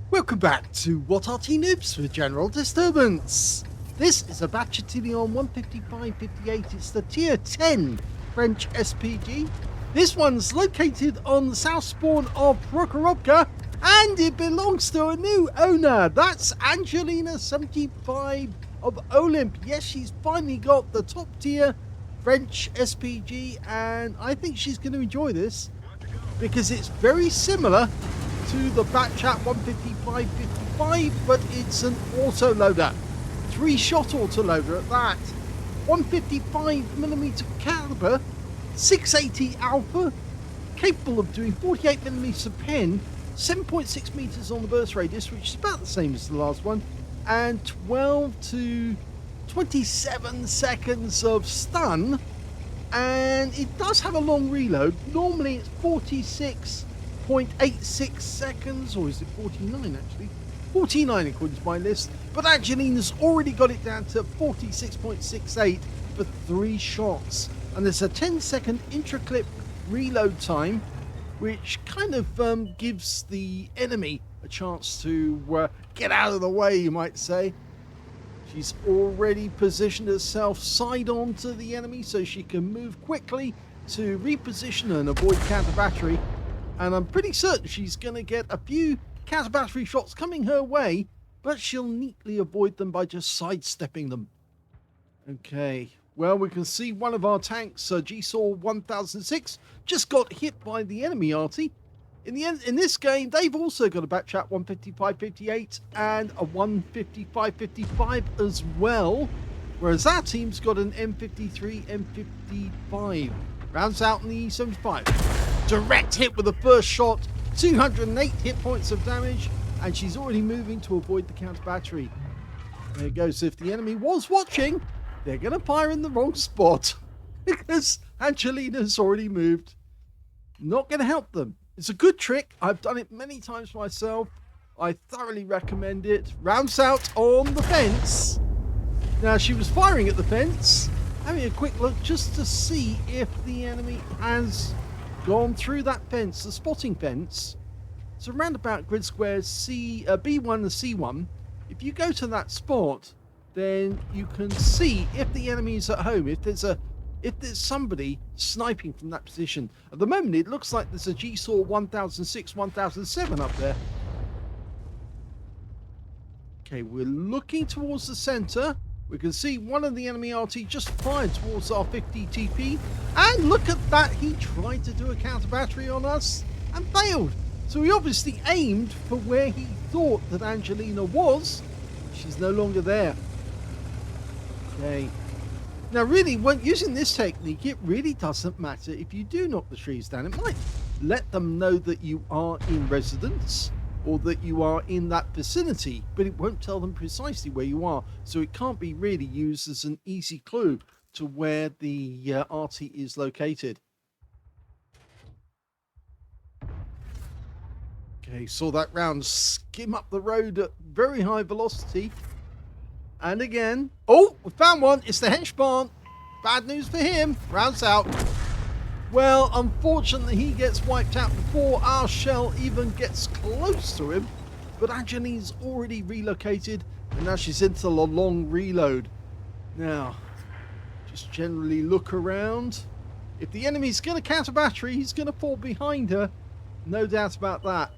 Welcome back to What Arty Noobs for General Disturbance. This is a Bat Châtillon 155-58. It's the Tier 10 French SPG. This one's located on the south spawn of Prokhorovka, and it belongs to a new owner. That's Angelina75 of OLIMP. Yes, she's finally got the top tier French SPG, and I think she's going to enjoy this because it's very similar to the Bat Chat 155-55, but it's an autoloader, 3-shot autoloader at that. 155mm caliber, 680 alpha, capable of doing 48mm pen, 7.6 meters on the burst radius, which is about the same as the last one, and 12 to 27 seconds of stun. And it does have a long reload. Normally it's 46.86 seconds, or is it 49 actually? 49 according to my list, but Angelina's already got it down to 46.68 for 3 shots, and there's a 10-second intra-clip reload time, which kind of gives the enemy a chance to get out of the way, you might say. She's already positioned herself side on to the enemy so she can move quickly to reposition and avoid counter battery. And I'm pretty certain she's going to get a few counter battery shots coming her way, but she'll neatly avoid them by just sidestepping them. Okay, well, we can see one of our tanks, GeForce 1006, just got hit by the enemy Arty. In this game, they've also got a Bat Chat 155-58 and a 155-55 as well, whereas our team's got an M53 M55. Rounds out in the 75. Direct hit with the first shot, 208 hit points of damage, and she's already moving to avoid the counter battery. There it goes. If the enemy was watching, they're going to fire in the wrong spot because Angelina's already moved. Not going to help them. It's a good trick. I've done it many times myself. I thoroughly recommend it. Rounds out on the fence. Now, she was firing at the fence, having a quick look just to see if the enemy has gone through that fence, the spotting fence. It's a roundabout grid square B1 and C1. If you go to that spot, then you can see if the enemy is at home, if there's somebody sniping from that position. At the moment, it looks like there's a GeForce 1006, 1007 up there. Okay, we're looking towards the center. We can see one of the enemy RT just fired towards our 50 TP. And look at that, he tried to do a counter battery on us and failed. So he obviously aimed for where he thought that Angelina was. She's no longer there. Okay. Now really, when using this technique, it really doesn't matter if you do knock the trees down. It might let them know that you are in residence or that you are in that vicinity, but it won't tell them precisely where you are. So it can't be really used as an easy clue to where the Arty is located. Okay, saw that round skim up the road at very high velocity. And again, oh, we found one. It's the hench barn. Bad news for him. Rounds out. Well, unfortunately, he gets wiped out before our shell even gets close to him. But Angelina's already relocated, and now she's into the long reload. Now, just generally look around. If the enemy's going to counter battery, he's going to fall behind her. No doubt about that.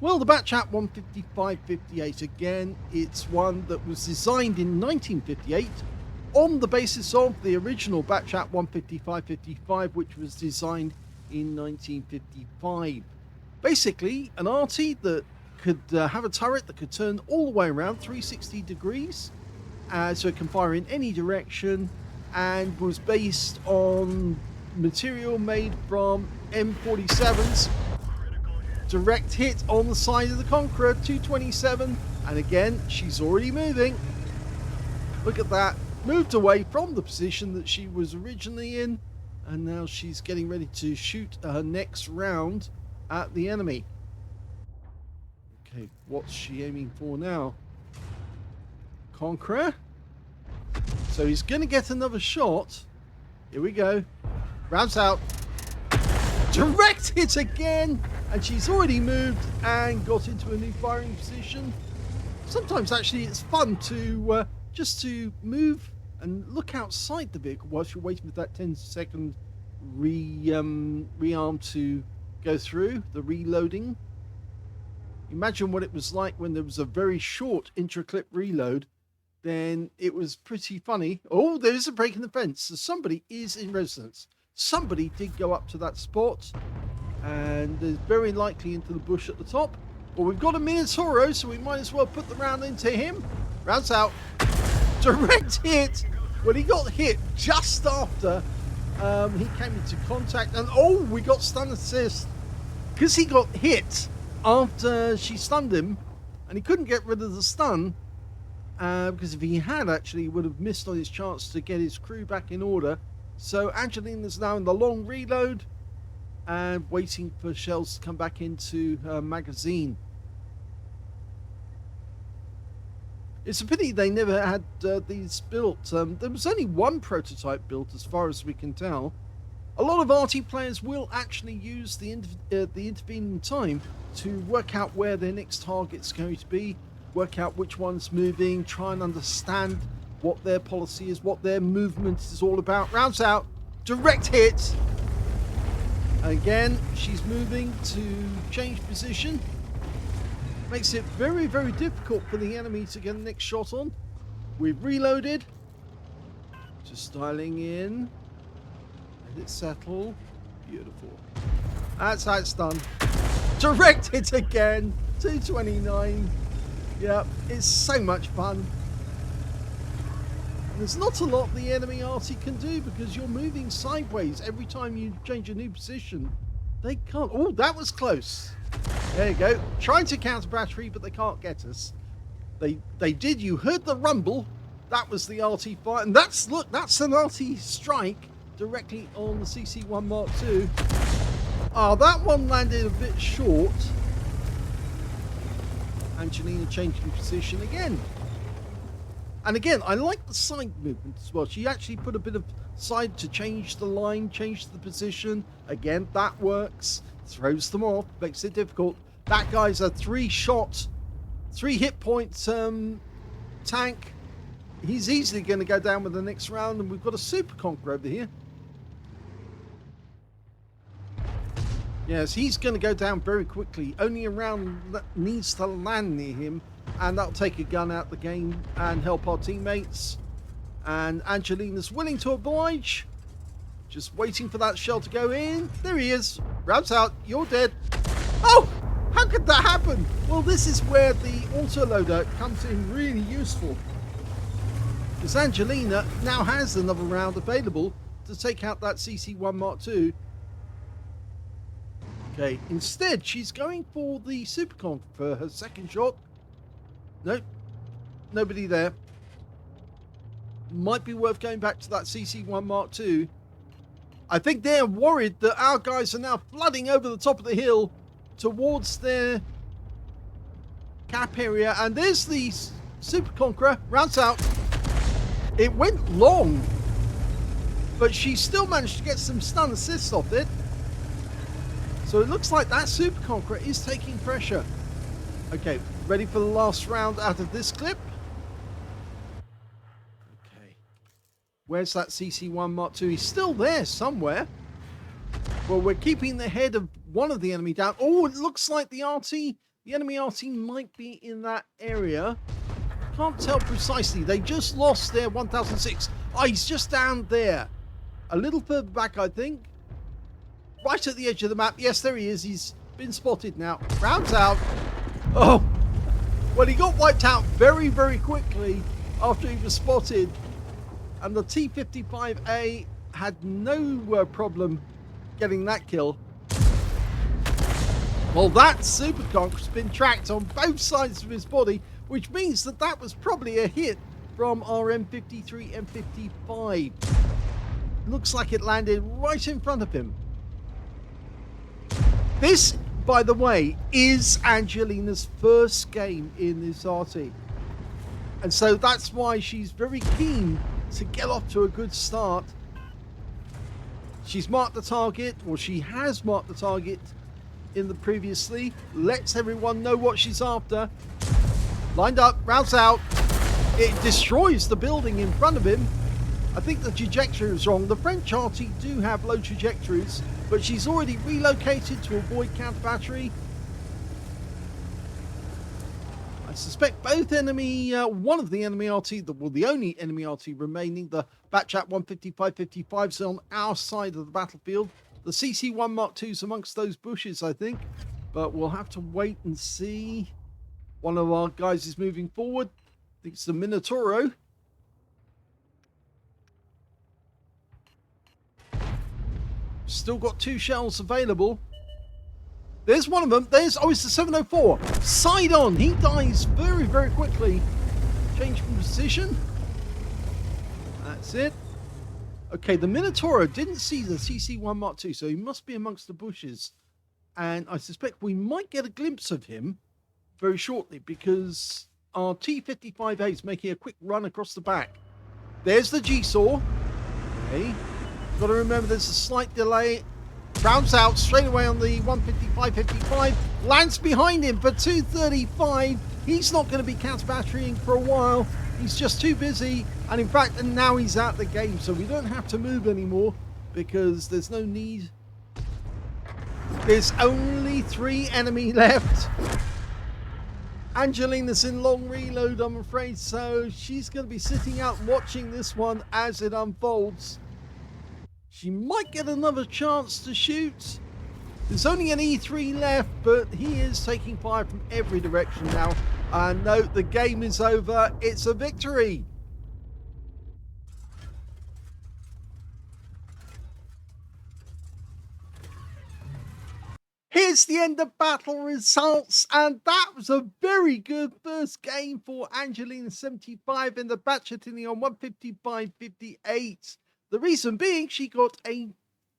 Well, the Bat Chat 155-58 again, it's one that was designed in 1958 on the basis of the original Bat Chat 155-55, which was designed in 1955. Basically, an Arty that could have a turret that could turn all the way around 360 degrees, so it can fire in any direction, and was based on material made from M47s. Direct hit on the side of the Conqueror, 227, and again, she's already moving. Look at that, moved away from the position that she was originally in, and now she's getting ready to shoot her next round at the enemy. Okay, what's she aiming for now? Conqueror. So he's going to get another shot. Here we go. Rounds out. Direct hit again, and she's already moved and got into a new firing position. Sometimes actually it's fun to just to move and look outside the vehicle whilst you're waiting for that 10-second rearm to go through, the reloading. Imagine what it was like when there was a very short intra-clip reload. Then it was pretty funny. Oh, there is a break in the fence. So somebody is in residence. Somebody did go up to that spot, and is very likely into the bush at the top. Well, we've got a Minotauro, so we might as well put the round into him. Rounds out. Direct hit. Well, he got hit just after he came into contact. And oh, we got stun assist. Because he got hit after she stunned him, and he couldn't get rid of the stun. Because if he had, actually, he would have missed on his chance to get his crew back in order. So Angelina's now in the long reload and waiting for shells to come back into her magazine. It's a pity they never had these built. There was only one prototype built as far as we can tell. A lot of Arty players will actually use the intervening time to work out where their next target's going to be, work out which one's moving, try and understand what their policy is, what their movement is all about. Rounds out, direct hit. Again, she's moving to change position. Makes it very, very difficult for the enemy to get the next shot on. We've reloaded. Just styling in. Let it settle. Beautiful. That's how it's done. Direct hit again. 229. Yep, it's so much fun. There's not a lot the enemy Arty can do because you're moving sideways every time you change a new position. They can't. Oh, that was close. There you go. Trying to counter battery, but they can't get us. They did. You heard the rumble. That was the Arty fire. And that's, look, that's an Arty strike directly on the CC1 Mark II. Oh, that one landed a bit short. Angelina changing position again. And again, I like the side movement as well. She actually put a bit of side to change the line, change the position. Again, that works. Throws them off, makes it difficult. That guy's a 3-shot, 3-hit point tank. He's easily going to go down with the next round, and we've got a Super Conqueror over here. Yes, he's going to go down very quickly. Only a round that needs to land near him, and that'll take a gun out the game and help our teammates. And Angelina's willing to oblige. Just waiting for that shell to go in. There he is. Rounds out. You're dead. Oh! How could that happen? Well, this is where the autoloader comes in really useful. Because Angelina now has another round available to take out that CC1 Mark II. Okay, instead she's going for the Super Conqueror for her second shot. Nope, nobody there. Might be worth going back to that CC1 Mark II. I think they're worried that our guys are now flooding over the top of the hill towards their cap area. And there's the Super Conqueror. Rounds out. It went long, but she still managed to get some stun assists off it. So it looks like that Super Conqueror is taking pressure. Okay, ready for the last round out of this clip. Okay. Where's that CC1 Mark II? He's still there somewhere. Well, we're keeping the head of one of the enemy down. Oh, it looks like the Arty The enemy Arty might be in that area. Can't tell precisely. They just lost their 1006. Oh, he's just down there. A little further back, I think. Right at the edge of the map. Yes, there he is. He's been spotted now. Rounds out. Oh, well, he got wiped out very, very quickly after he was spotted. And the T-55A had no problem getting that kill. Well, that superconk's been tracked on both sides of his body, which means that that was probably a hit from our M53, M55. Looks like it landed right in front of him. This, by the way, is Angelina's first game in this Arty. And so that's why she's very keen to get off to a good start. She's marked the target, or she has marked the target in the previously. Lets everyone know what she's after. Lined up, routes out. It destroys the building in front of him. I think the trajectory was wrong. The French Arty do have low trajectories, but she's already relocated to avoid counter battery. I suspect both enemy, one of the enemy Arty, well, the only enemy Arty remaining, the Bat Châtillon 155 is on our side of the battlefield. The CC1 Mark II's amongst those bushes, I think, but we'll have to wait and see. One of our guys is moving forward. I think it's the Minotauro. Still got 2 shells available. There's one of them. There's, oh, it's the 704. Side on. He dies very, very quickly. Change position. That's it. Okay, the Minotauro didn't see the CC1 Mark II, so he must be amongst the bushes. And I suspect we might get a glimpse of him very shortly, because our T-55A is making a quick run across the back. There's the G-Saw. Okay. Got to remember there's a slight delay. Rounds out straight away on the 155-55. Lands behind him for 235. He's not going to be counter batterying for a while. He's just too busy. And in fact, and now he's out the game. So we don't have to move anymore because there's no need. There's only 3 enemy left. Angelina's in long reload, I'm afraid. So she's going to be sitting out watching this one as it unfolds. She might get another chance to shoot. There's only an E3 left, but he is taking fire from every direction now. And no, the game is over. It's a victory. Here's the end of battle results, and that was a very good first game for Angelina75 in the Bat Châtillon 155-58. The reason being, she got a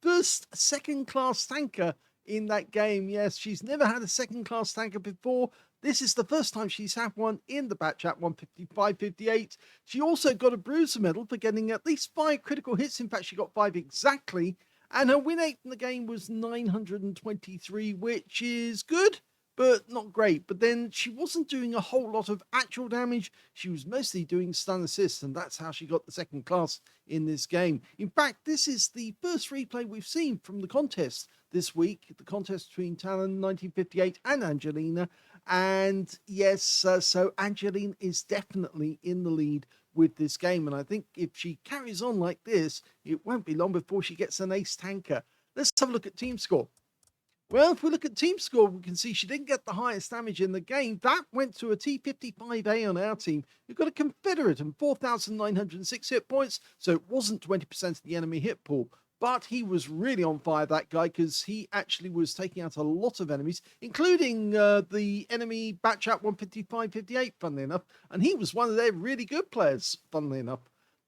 first second-class tanker in that game. Yes, she's never had a second-class tanker before. This is the first time she's had one in the Bat Châtillon 155-58. She also got a Bruiser medal for getting at least 5 critical hits. In fact, she got 5 exactly. And her win rate in the game was 923, which is good, but not great. But then she wasn't doing a whole lot of actual damage. She was mostly doing stun assists, and that's how she got the second class in this game. In fact, this is the first replay we've seen from the contest this week, the contest between Talon 1958 and Angelina. And yes, so Angelina is definitely in the lead with this game, and I think if she carries on like this, it won't be long before she gets an ace tanker. Let's have a look at team score. Well, if we look at team score, we can see she didn't get the highest damage in the game. That went to a T-55A on our team, who got a Confederate and 4,906 hit points, so it wasn't 20% of the enemy hit pool. But he was really on fire, that guy, because he actually was taking out a lot of enemies, including the enemy Bat Châtillon 155-58, funnily enough. And he was one of their really good players, funnily enough.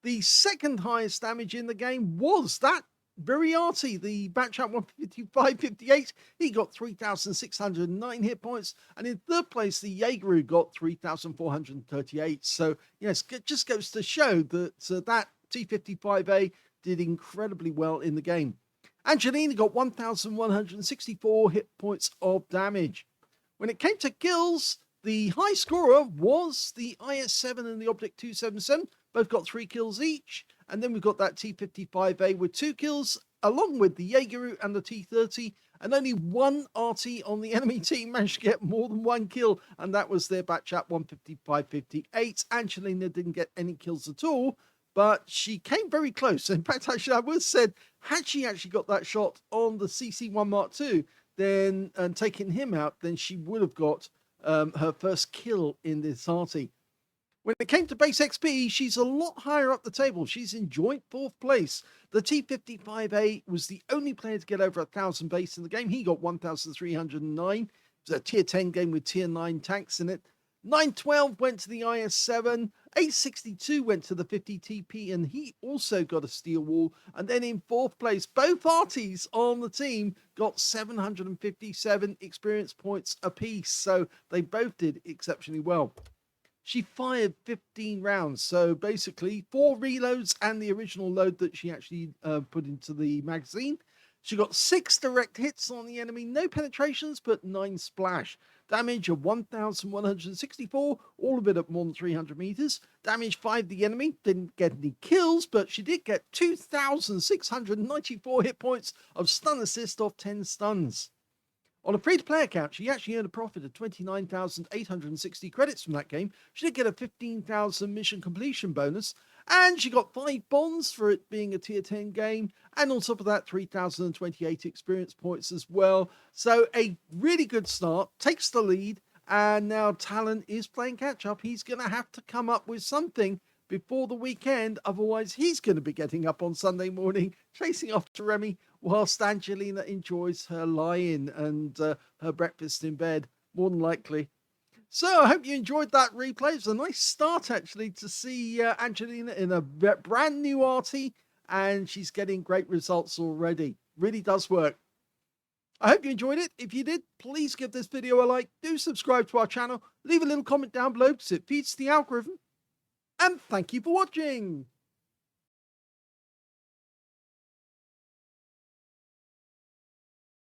The second highest damage in the game was that very Arty, the Bat Châtillon 155-58. He got 3,609 hit points. And in third place, the Jaeger got 3,438. So, yes, it just goes to show that that T-55A did incredibly well in the game. Angelina got 1,164 hit points of damage. When it came to kills, the high scorer was the IS-7 and the Object 277. Both got 3 kills each. And then we've got that T-55A with 2 kills. along with the Jaegeru and the T30, and only one Arty on the enemy team managed to get more than one kill, and that was their Bat Chat 155-58. Angelina didn't get any kills at all, but she came very close. In fact, actually, I would have said, had she actually got that shot on the CC1 Mark II, then and taken him out, then she would have got her first kill in this Arty. When it came to base XP, she's a lot higher up the table. She's in joint 4th place. The T55A was the only player to get over 1,000 base in the game. He got 1,309. It was a tier 10 game with tier 9 tanks in it. 912 went to the IS-7. 862 went to the 50 TP, and he also got a steel wall. And then in 4th place, both Artys on the team got 757 experience points apiece. So they both did exceptionally well. She fired 15 rounds, so basically 4 reloads and the original load that she actually put into the magazine. She got 6 direct hits on the enemy, no penetrations, but 9 splash. Damage of 1,164, all of it at more than 300 meters. Damage 5 the enemy, didn't get any kills, but she did get 2,694 hit points of stun assist off 10 stuns. On a free-to-play account, she actually earned a profit of 29,860 credits from that game. She did get a 15,000 mission completion bonus, and she got 5 bonds for it being a tier 10 game, and on top of that, 3,028 experience points as well. So a really good start, takes the lead, and now Talon is playing catch-up. He's going to have to come up with something before the weekend, otherwise he's going to be getting up on Sunday morning, chasing after Remy, whilst Angelina enjoys her lie-in and her breakfast in bed, more than likely. So I hope you enjoyed that replay. It's a nice start, actually, to see Angelina in a brand new Arty, and she's getting great results already. Really does work. I hope you enjoyed it. If you did, please give this video a like. Do subscribe to our channel. Leave a little comment down below because it feeds the algorithm. And thank you for watching.